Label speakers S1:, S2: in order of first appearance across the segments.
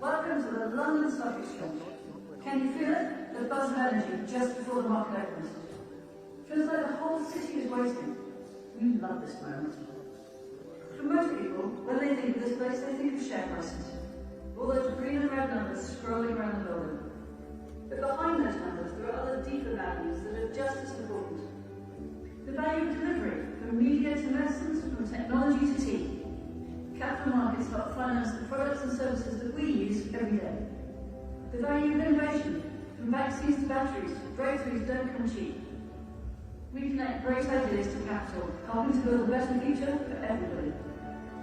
S1: Welcome to the London Stock Exchange. Can you feel it? The buzz of energy just before the market opens. Feels like the whole city is waiting. We love this moment. For most people, when they think of this place, they think of share prices. All those green and red numbers scrolling around the building. But behind those numbers, there are other deeper values that are just as important. The value of delivery, from media to medicines, from technology to tea. Capital markets help finance the products and services that we use every day. The value of innovation, from vaccines to batteries, breakthroughs don't come cheap. We connect great ideas to capital, helping to build a better future for everybody.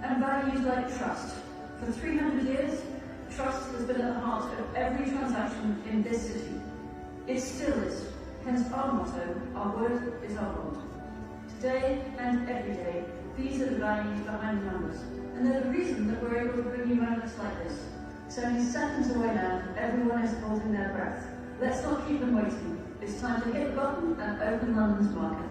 S1: And values like trust. For 300 years, trust has been at the heart of every transaction in this city. It still is. Hence our motto, our word is our bond. Today and every day, these are the values behind the numbers. And they're the reason that we're able to bring you moments like this. It's only seconds away now, everyone is holding their breath. Let's not keep them waiting. It's time to hit the button and open London's market.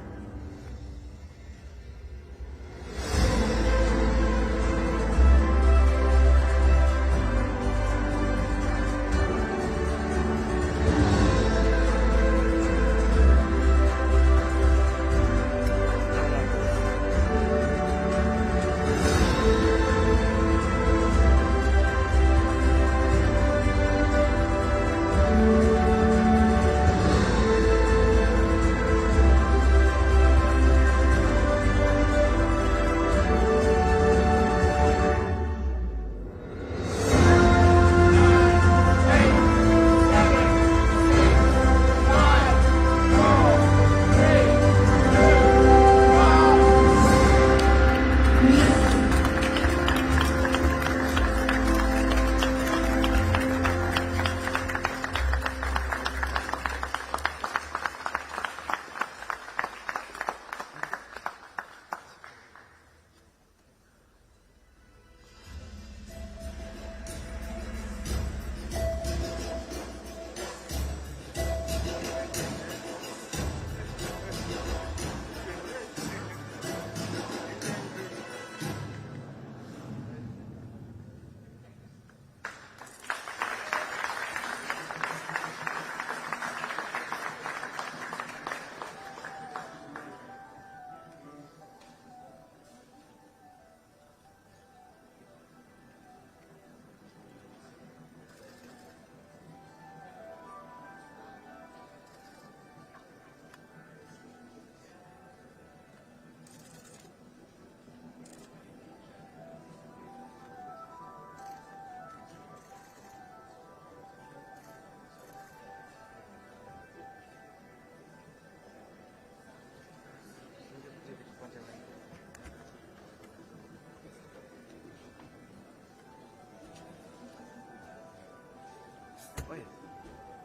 S2: Oi,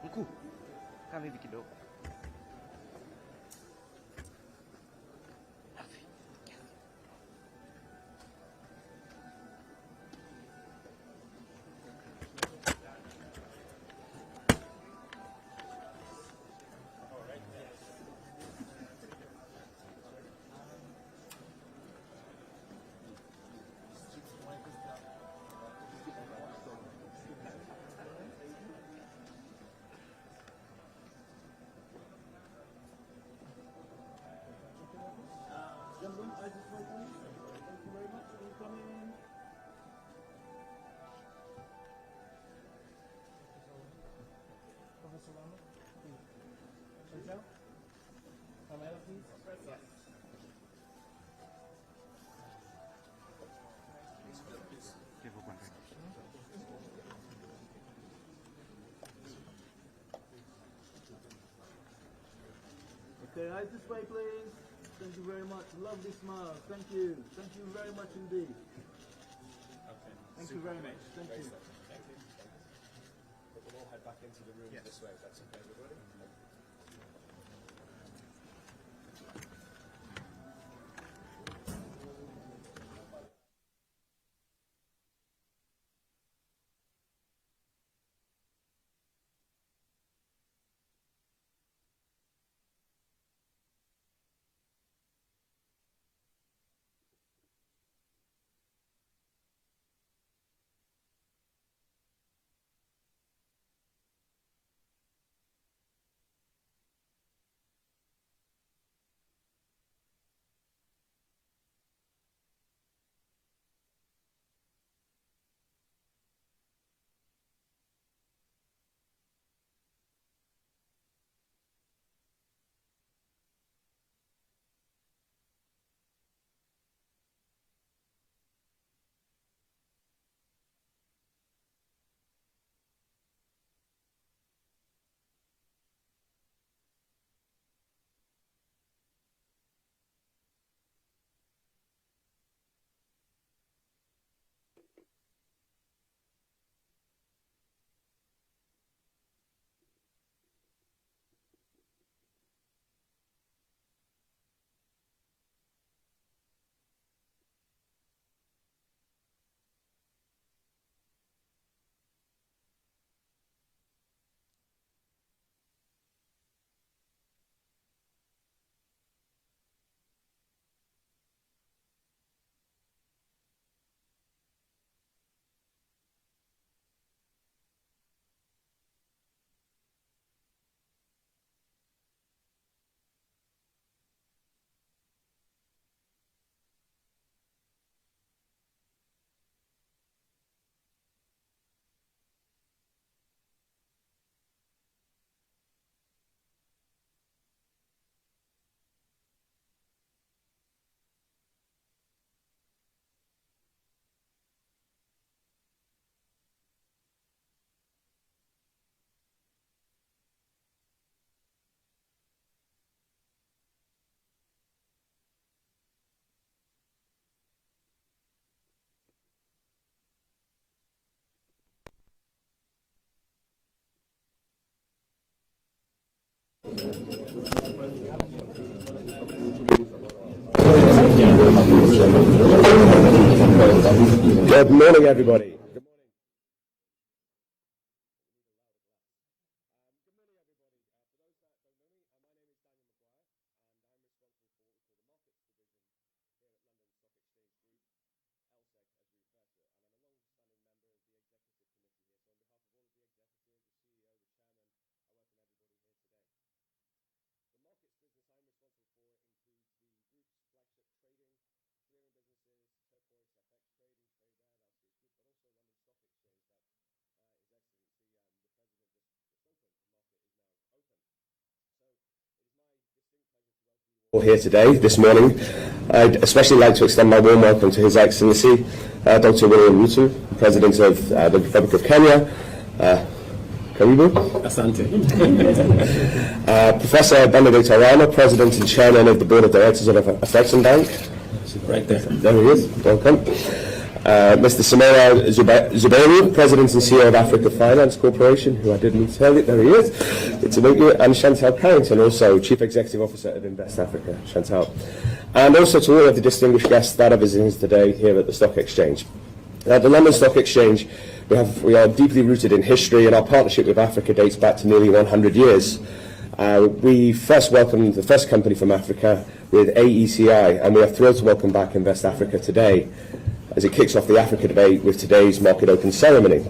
S2: mkuu, kaa hivi kidogo.
S3: Gentlemen, I just want to thank you very much for coming. Professor Rama, please. Chantal? Pamela, please. Yes. Okay, eyes this way, please. Thank you very much. Lovely smile. Thank you. Thank you very much indeed.
S4: Okay.
S3: Thank you very much. Thank you.
S4: Thank you. But we'll all head back into the room this way, if that's okay, everybody.
S5: Good morning, everybody. Here today, this morning. I'd especially like to extend my warm welcome to His Excellency, Dr. William Ruto, President of the Republic of Kenya. Karibu.
S6: Asante.
S5: Professor Benedict Arana, President and Chairman of the Board of Directors of Affection Bank.
S6: Right there.
S5: There he is. Welcome. Mr. Samira Zubairu, President and CEO of Africa Finance Corporation, who I did meet earlier. There he is. Good to meet you. And Chantal Carrington, also Chief Executive Officer of Invest Africa. Chantal. And also to all of the distinguished guests that are visiting us today here at the Stock Exchange. At the London Stock Exchange, we are deeply rooted in history, and our partnership with Africa dates back to nearly 100 years. We first welcomed the first company from Africa with AECI, and we are thrilled to welcome back Invest Africa today, as it kicks off the Africa debate with today's market open ceremony.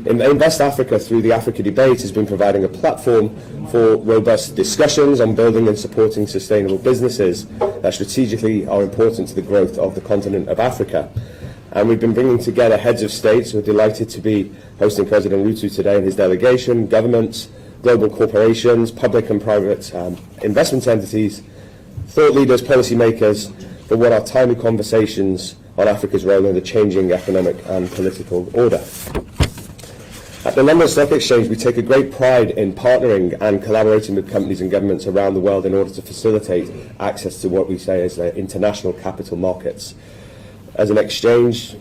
S5: Invest Africa, through the Africa debate, has been providing a platform for robust discussions on building and supporting sustainable businesses that strategically are important to the growth of the continent of Africa. And we've been bringing together heads of states. We're delighted to be hosting President Ruto today and his delegation, governments, global corporations, public and private investment entities, thought leaders, policymakers, for what are timely conversations on Africa's role in the changing economic and political order. At the London Stock Exchange, we take a great pride in partnering and collaborating with companies and governments around the world in order to facilitate access to what we say as the international capital markets. As an exchange,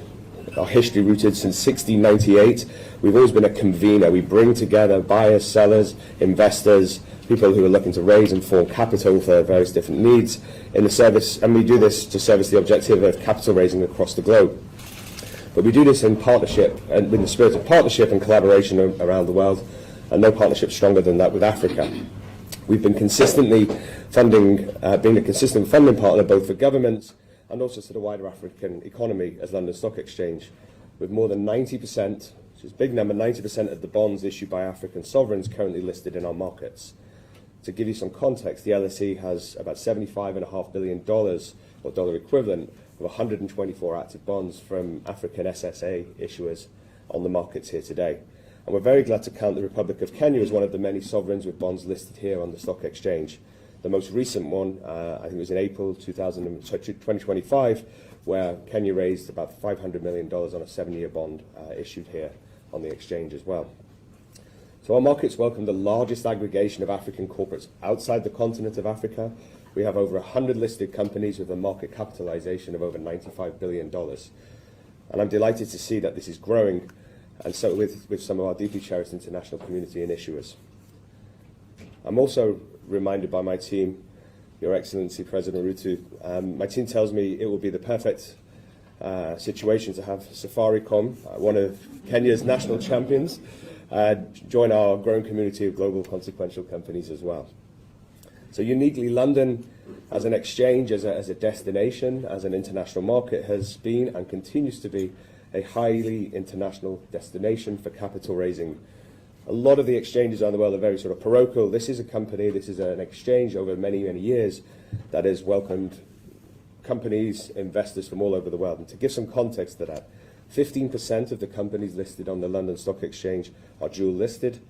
S5: our history rooted since 1698, we've always been a convener. We bring together buyers, sellers, investors, people who are looking to raise and form capital for various different needs in the service, and we do this to service the objective of capital raising across the globe. But we do this in partnership, and in the spirit of partnership and collaboration around the world, and no partnership stronger than that with Africa. We've been consistently being a consistent funding partner both for governments and also to the wider African economy as London Stock Exchange, with more than 90%, which is a big number, 90% of the bonds issued by African sovereigns currently listed in our markets. To give you some context, the LSE has about $75.5 billion, or dollar equivalent, of 124 active bonds from African SSA issuers on the markets here today. And we're very glad to count the Republic of Kenya as one of the many sovereigns with bonds listed here on the stock exchange. The most recent one, I think it was in April 2025, where Kenya raised about $500 million on a 7-year bond issued here on the exchange as well. So our markets welcome the largest aggregation of African corporates outside the continent of Africa. We have over 100 listed companies with a market capitalization of over $95 billion. And I'm delighted to see that this is growing, and so with some of our deeply cherished international community and issuers. I'm also reminded by my team, Your Excellency President Ruto, my team tells me it will be the perfect situation to have Safaricom, one of Kenya's national champions, join our growing community of global consequential companies as well. So uniquely, London as an exchange, as a destination, as an international market, has been and continues to be a highly international destination for capital raising. A lot of the exchanges around the world are very sort of parochial. This is a company, this is an exchange over many, many years that has welcomed companies, investors from all over the world. And to give some context to that, 15% of the companies listed on the London Stock Exchange are dual listed.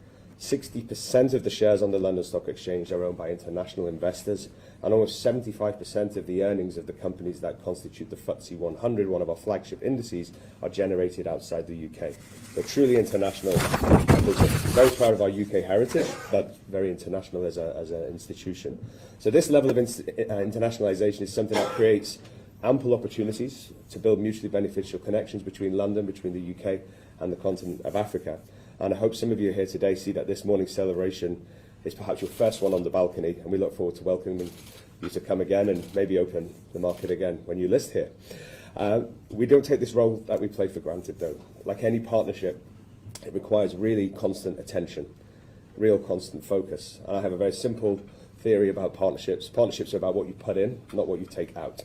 S5: 60% of the shares on the London Stock Exchange are owned by international investors, and almost 75% of the earnings of the companies that constitute the FTSE 100, one of our flagship indices, are generated outside the UK. So truly international. We're very proud of our UK heritage, but very international as an institution. So this level of internationalization is something that creates ample opportunities to build mutually beneficial connections between London, between the UK and the continent of Africa. And I hope some of you here today see that this morning's celebration is perhaps your first one on the balcony, and we look forward to welcoming you to come again and maybe open the market again when you list here. We don't take this role that we play for granted, though. Like any partnership, it requires really constant attention, real constant focus. And I have a very simple theory about partnerships. Partnerships are about what you put in, not what you take out.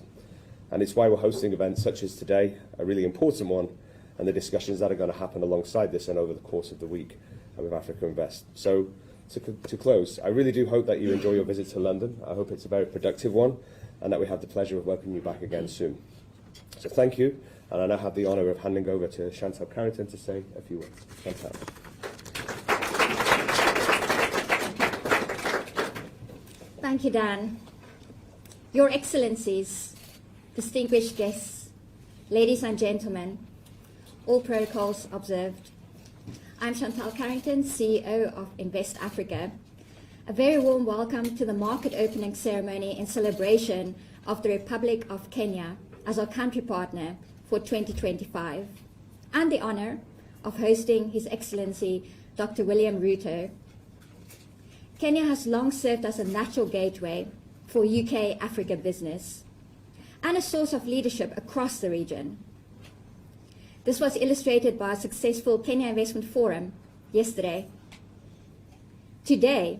S5: And it's why we're hosting events such as today, a really important one, and the discussions that are going to happen alongside this and over the course of the week with Africa Invest. So to close, I really do hope that you enjoy your visit to London. I hope it's a very productive one and that we have the pleasure of welcoming you back again soon. So thank you, and I now have the honour of handing over to Chantal Carrington to say a few words. Chantal.
S6: Thank you, Dan. Your Excellencies, distinguished guests, ladies and gentlemen, all protocols observed. I'm Chantal Carrington, CEO of Invest Africa. A very warm welcome to the market opening ceremony in celebration of the Republic of Kenya as our country partner for 2025, and the honour of hosting His Excellency Dr. William Ruto. Kenya has long served as a natural gateway for UK-Africa business and a source of leadership across the region. This was illustrated by a successful Kenya Investment Forum yesterday. Today,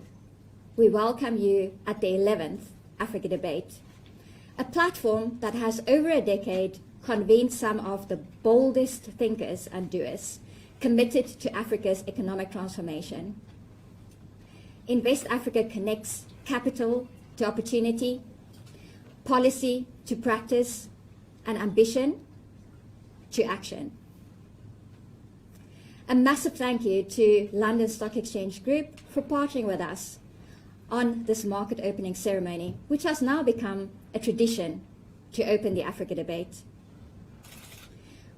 S6: we welcome you at the 11th Africa Debate, a platform that has over a decade convened some of the boldest thinkers and doers committed to Africa's economic transformation. Invest Africa connects capital to opportunity, policy to practice, and ambition to action. A massive thank you to London Stock Exchange Group for partnering with us on this market opening ceremony, which has now become a tradition to open the Africa Debate.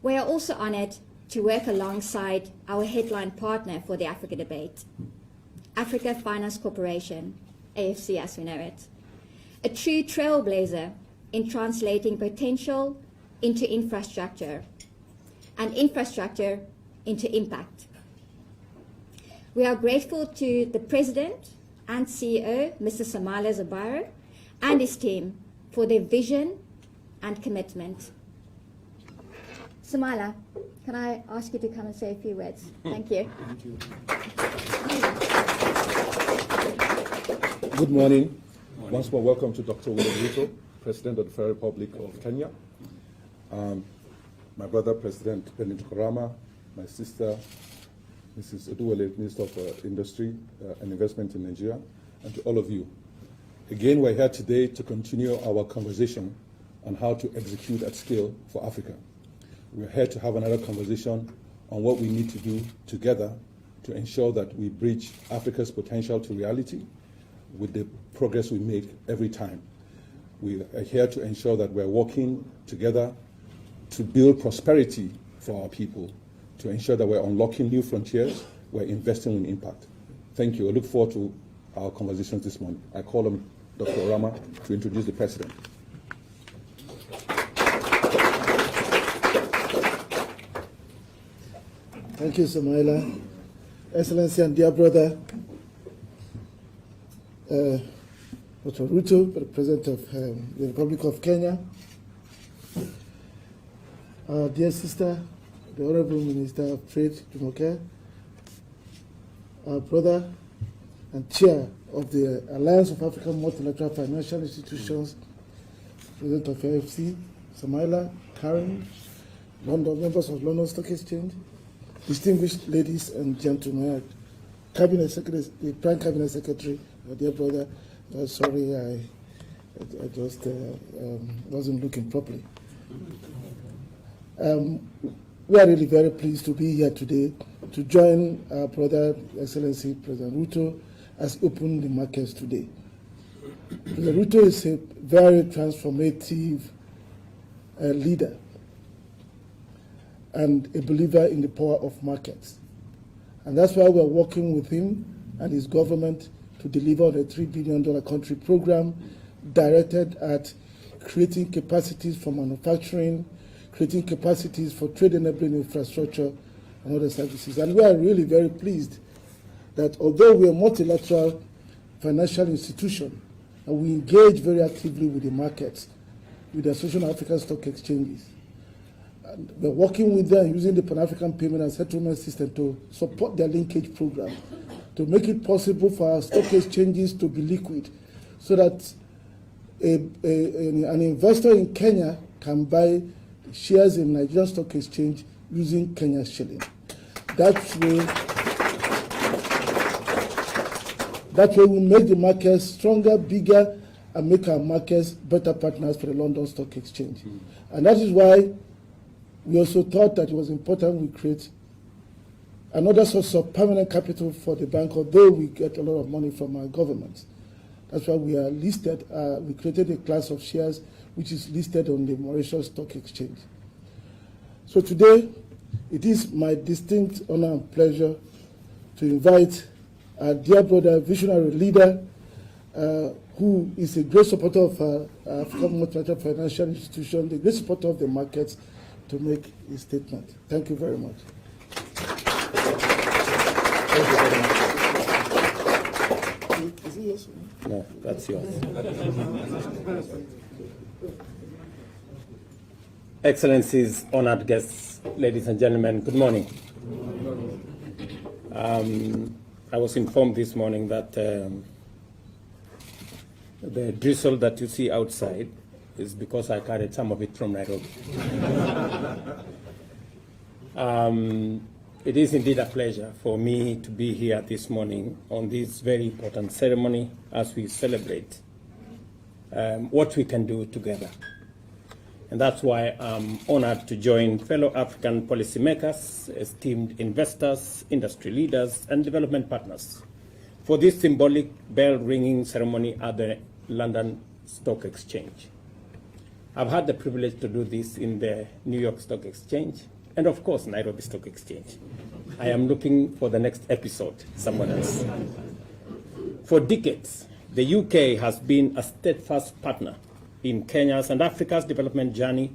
S6: We are also honoured to work alongside our headline partner for the Africa Debate, Africa Finance Corporation, AFC as we know it, a true trailblazer in translating potential into infrastructure and infrastructure into impact. We are grateful to the President and CEO, Mr. Samala Zabaro, and his team for their vision and commitment. Samala, can I ask you to come and say a few words? Thank you.
S3: Thank you.
S7: Good morning. Once more, welcome to Dr. William Ruto, President of the Federal Republic of Kenya. My brother, President Benedict Korama, my sister, Mrs. Oduwale, Minister of Industry and Investment in Nigeria, and to all of you. Again, we're here today to continue our conversation on how to execute at scale for Africa. We're here to have another conversation on what we need to do together to ensure that we bridge Africa's potential to reality with the progress we make every time. We are here to ensure that we're working together to build prosperity for our people, to ensure that we're unlocking new frontiers, we're investing in impact. Thank you. I look forward to our conversations this morning. I call on Dr. Orama to introduce the President.
S8: Thank you, Samaila. Excellency and dear brother, Dr. Ruto, the President of the Republic of Kenya, our dear sister, the Honorable Minister of Trade, Jumoke, our brother and Chair of the Alliance of African Multilateral Financial Institutions, President of AFC, Samaila, Karen, London, members of London Stock Exchange, distinguished ladies and gentlemen, Cabinet Secretary, the Prime Cabinet Secretary, my dear brother, sorry, I just wasn't looking properly. We are really very pleased to be here today to join our brother, Excellency President Ruto, as open the markets today. President Ruto is a very transformative leader and a believer in the power of markets. And that's why we're working with him and his government to deliver on a $3 billion country program directed at creating capacities for manufacturing, creating capacities for trade enabling infrastructure and other services. And we are really very pleased that although we are multilateral, financial institution, and we engage very actively with the markets, with the Association of African Stock Exchanges. And we're working with them using the Pan-African Payment and Settlement System to support their linkage program, to make it possible for our stock exchanges to be liquid, so that an investor in Kenya can buy shares in Nigerian Stock Exchange using Kenya shilling. That way we make the markets stronger, bigger, and make our markets better partners for the London Stock Exchange. And that is why we also thought that it was important we create another source of permanent capital for the bank, although we get a lot of money from our government. That's why we are listed, we created a class of shares which is listed on the Mauritius Stock Exchange. So today, it is my distinct honor and pleasure to invite our dear brother, visionary leader, who is a great supporter of African Multilateral Financial Institution, the great supporter of the markets, to make a statement. Thank you very much.
S5: Thank you very much.
S8: Is it yours?
S5: No, that's yours. Excellencies, honored guests, ladies and gentlemen, good morning. I was informed this morning that the drizzle that you see outside is because I carried some of it from Nairobi. It is indeed a pleasure for me to be here this morning on this very important ceremony as we celebrate what we can do together. And that's why I'm honored to join fellow African policymakers, esteemed investors, industry leaders, and development partners for this symbolic bell-ringing ceremony at the London Stock Exchange. I've had the privilege to do this in the New York Stock Exchange and, of course, Nairobi Stock Exchange. I am looking for the next episode, someone else. For decades, the UK has been a steadfast partner in Kenya's and Africa's development journey,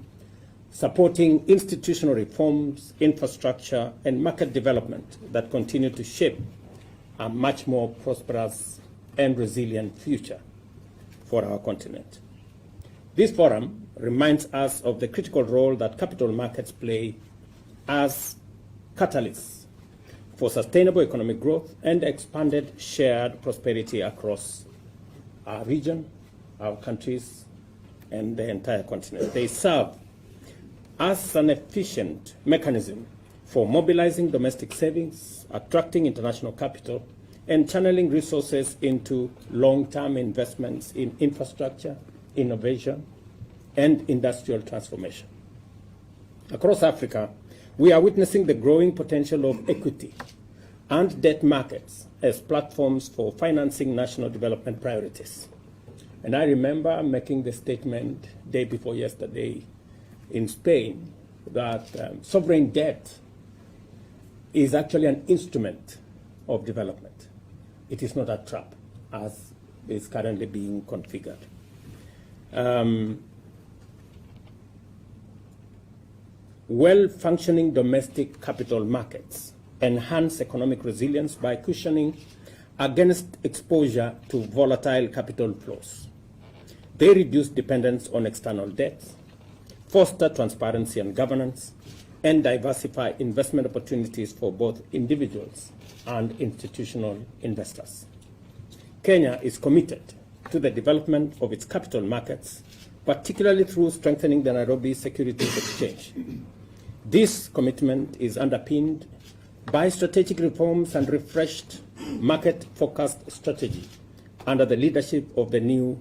S5: supporting institutional reforms, infrastructure, and market development that continue to shape a much more prosperous and resilient future for our continent. This forum reminds us of the critical role that capital markets play as catalysts for sustainable economic growth and expanded shared prosperity across our region, our countries, and the entire continent. They serve as an efficient mechanism for mobilizing domestic savings, attracting international capital, and channeling resources into long-term investments in infrastructure, innovation, and industrial transformation. Across Africa, we are witnessing the growing potential of equity and debt markets as platforms for financing national development priorities. And I remember making the statement day before yesterday in Spain that sovereign debt is actually an instrument of development. It is not a trap, as is currently being configured. Well-functioning domestic capital markets enhance economic resilience by cushioning against exposure to volatile capital flows. They reduce dependence on external debts, foster transparency and governance, and diversify investment opportunities for both individuals and institutional investors. Kenya is committed to the development of its capital markets, particularly through strengthening the Nairobi Securities Exchange. This commitment is underpinned by strategic reforms and refreshed market-focused strategy under the leadership of the new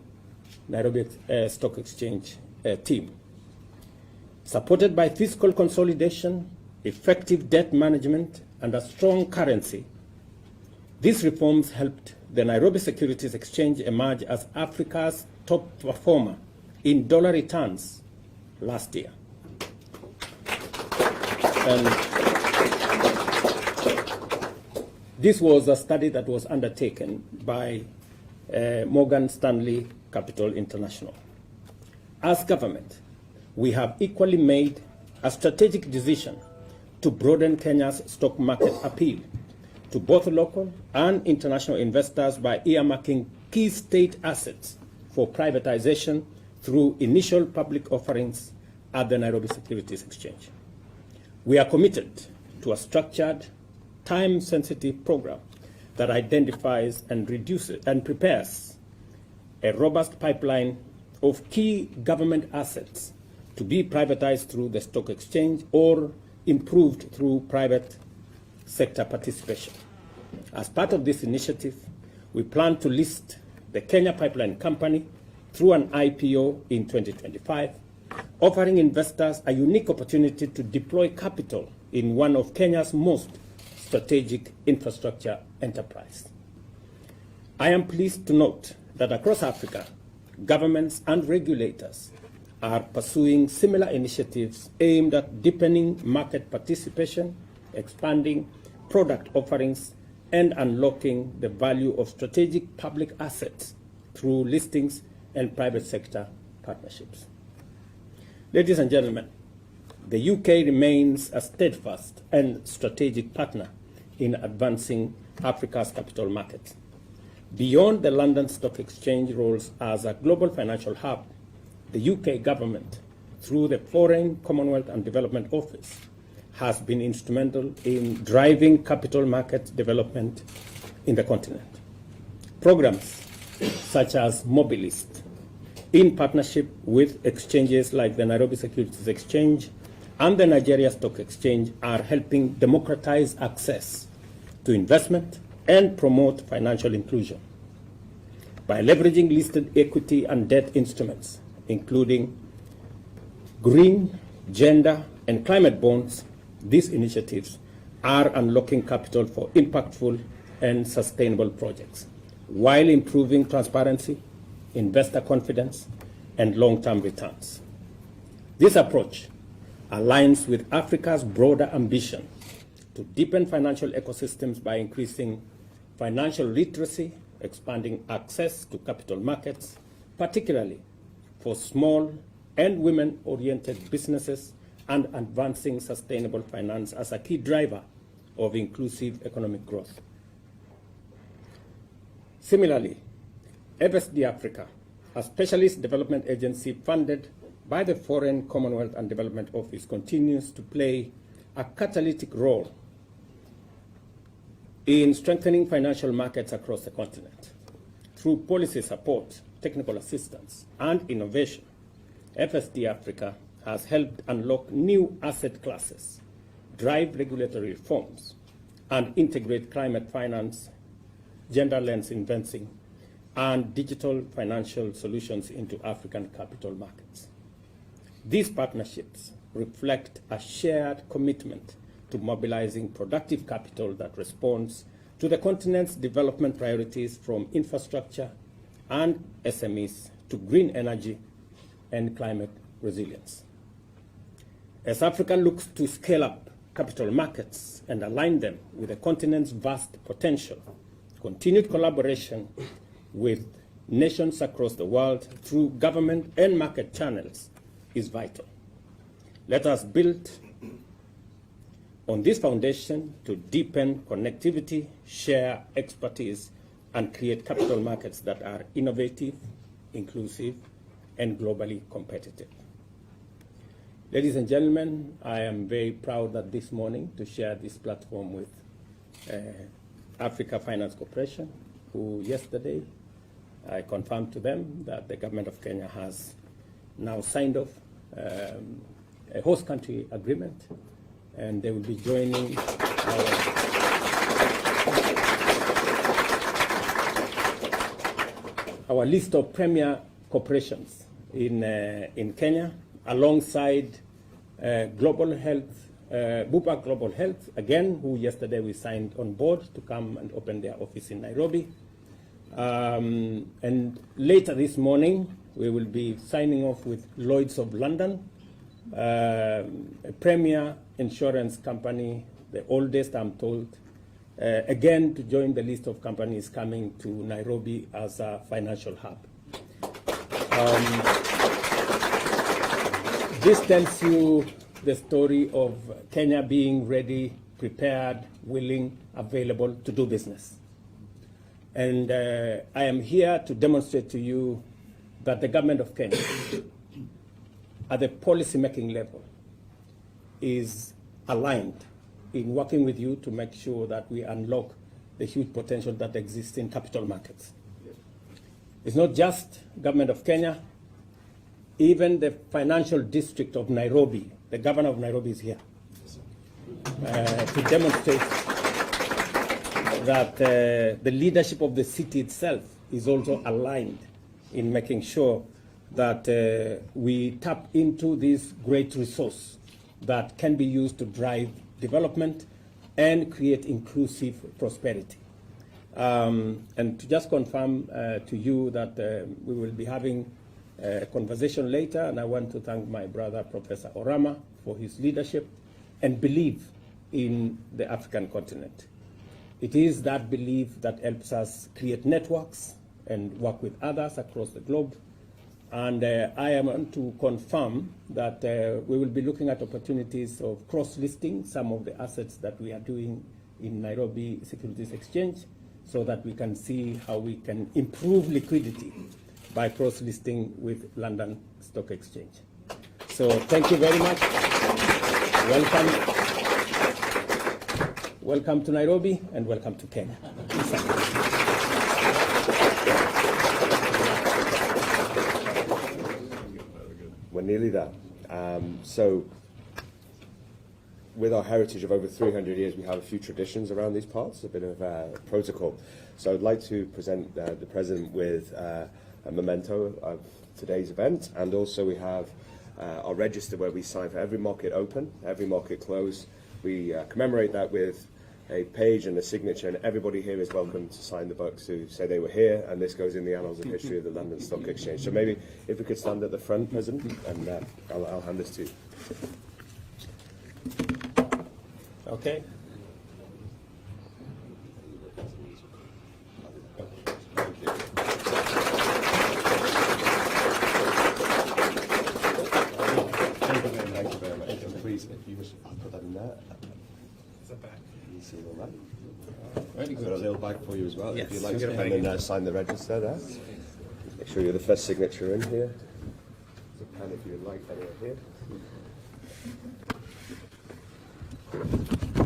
S5: Nairobi Stock Exchange team. Supported by fiscal consolidation, effective debt management, and a strong currency, these reforms helped the Nairobi Securities Exchange emerge as Africa's top performer in dollar returns last year. And this was a study that was undertaken by Morgan Stanley Capital International. As government, we have equally made a strategic decision to broaden Kenya's stock market appeal
S9: to both local and international investors by earmarking key state assets for privatization through initial public offerings at the Nairobi Securities Exchange. We are committed to a structured, time-sensitive program that identifies and reduces and prepares a robust pipeline of key government assets to be privatized through the stock exchange or improved through private sector participation. As part of this initiative, we plan to list the Kenya Pipeline Company through an IPO in 2025, offering investors a unique opportunity to deploy capital in one of Kenya's most strategic infrastructure enterprise. I am pleased to note that across Africa, governments and regulators are pursuing similar initiatives aimed at deepening market participation, expanding product offerings, and unlocking the value of strategic public assets through listings and private sector partnerships. Ladies and gentlemen, the UK remains a steadfast and strategic partner in advancing Africa's capital markets. Beyond the London Stock Exchange roles as a global financial hub, the UK government, through the Foreign, Commonwealth and Development Office, has been instrumental in driving capital market development in the continent. Programs such as Mobilist, in partnership with exchanges like the Nairobi Securities Exchange and the Nigeria Stock Exchange, are helping democratize access to investment and promote financial inclusion. By leveraging listed equity and debt instruments, including green, gender, and climate bonds, these initiatives are unlocking capital for impactful and sustainable projects, while improving transparency, investor confidence, and long-term returns. This approach aligns with Africa's broader ambition to deepen financial ecosystems by increasing financial literacy, expanding access to capital markets, particularly for small and women-oriented businesses, and advancing sustainable finance as a key driver of inclusive economic growth. Similarly, FSD Africa, a specialist development agency funded by the Foreign, Commonwealth and Development Office, continues to play a catalytic role in strengthening financial markets across the continent. Through policy support, technical assistance, and innovation, FSD Africa has helped unlock new asset classes, drive regulatory reforms, and integrate climate finance, gender lens investing, and digital financial solutions into African capital markets. These partnerships reflect a shared commitment to mobilizing productive capital that responds to the continent's development priorities, from infrastructure and SMEs to green energy and climate resilience. As Africa looks to scale up capital markets and align them with the continent's vast potential, continued collaboration with nations across the world through government and market channels is vital. Let us build on this foundation to deepen connectivity, share expertise, and create capital markets that are innovative, inclusive, and globally competitive. Ladies and gentlemen, I am very proud that this morning to share this platform with Africa Finance Corporation, who yesterday I confirmed to them that the government of Kenya has now signed off a host country agreement, and they will be joining our list of premier corporations in Kenya, alongside Global Health, Bupa Global Health, again, who yesterday we signed on board to come and open their office in Nairobi. And later this morning, we will be signing off with Lloyd's of London, a premier insurance company, the oldest, I'm told, again, to join the list of companies coming to Nairobi as a financial hub. This tells you the story of Kenya being ready prepared, willing, available to do business. And I am here to demonstrate to you that the government of Kenya, at the policy-making level, is aligned in working with you to make sure that we unlock the huge potential that exists in capital markets. It's not just government of Kenya, even the financial district of Nairobi, the governor of Nairobi is here to demonstrate that the leadership of the city itself is also aligned in making sure that we tap into this great resource that can be used to drive development and create inclusive prosperity. And to just confirm to you that we will be having a conversation later, and I want to thank my brother, Professor Orama, for his leadership and belief in the African continent. It is that belief that helps us create networks and work with others across the globe. And I am to confirm that we will be looking at opportunities of cross-listing some of the assets that we are doing in Nairobi Securities Exchange so that we can see how we can improve liquidity by cross-listing with London Stock Exchange. So thank you very much. Welcome. Welcome to Nairobi and welcome to Kenya.
S5: We're nearly there. So, with our heritage of over 300 years, we have a few traditions around these parts, a bit of protocol. So I'd like to present the President with a memento of today's event, and also we have our register where we sign for every market open, every market close. We commemorate that with a page and a signature, and everybody here is welcome to sign the book to say they were here, and this goes in the annals of history of the London Stock Exchange. So maybe if we could stand at the front, President, and I'll hand this to you.
S9: Okay.
S5: Thank you very much. Please, if you wish, I'll put that in there. You see all that? Very good. I've got a little bag for you as well,
S9: Yes.
S5: if you'd like to. And then sign the register there. Make sure you're the first signature in here. There's a pen if you'd like, anywhere here.